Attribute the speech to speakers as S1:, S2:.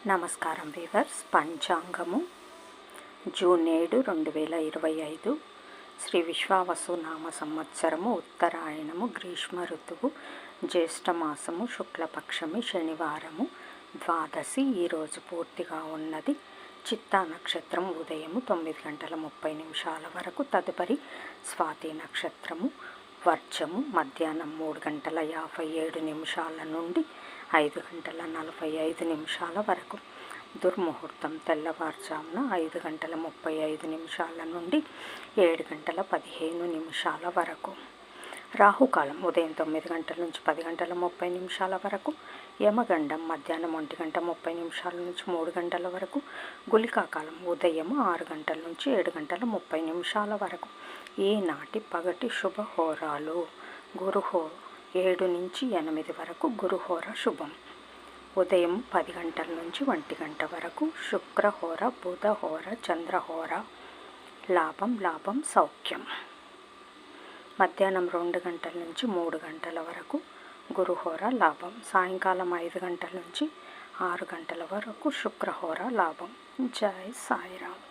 S1: నమస్కారం weavers. పంచాంగము June 7, 2025 Shri Vishwavasu నామ సంవత్సరము, ఉత్తరాయణము, గ్రీష్మ ఋతువు, జ్యేష్ఠమాసము, శుక్లపక్షమి, శనివారము, ద్వాదశి. ఈరోజు పూర్తిగా ఉన్నది చిత్తా నక్షత్రం ఉదయము 9:30 వరకు, తదుపరి స్వాతి నక్షత్రము, వర్జము మధ్యాహ్నం 3:57 నుండి 5:45 వరకు, దుర్ముహూర్తం తెల్లవారుజామున 5:35 నుండి 7:15 వరకు, రాహుకాలం ఉదయం 9 గంటల నుంచి 10:30 వరకు, యమగండం మధ్యాహ్నం 1:30 నుంచి 3 గంటల వరకు, గుళికాకాలం ఉదయం 6 గంటల నుంచి 7:30 వరకు. ఈనాటి పగటి శుభహోరాలు: గురుహో 7 నుంచి 8 వరకు గురుహోర శుభం, ఉదయం 10 గంటల నుంచి 1 గంట వరకు శుక్రహోర, బుధహోర, చంద్రహోర. లాభం సౌఖ్యం. మధ్యాహ్నం 2 గంటల నుంచి 3 గంటల వరకు గురుహోర లాభం, సాయంకాలం 5 గంటల నుంచి 6 గంటల వరకు శుక్రహోర లాభం. జై సాయిరామ్.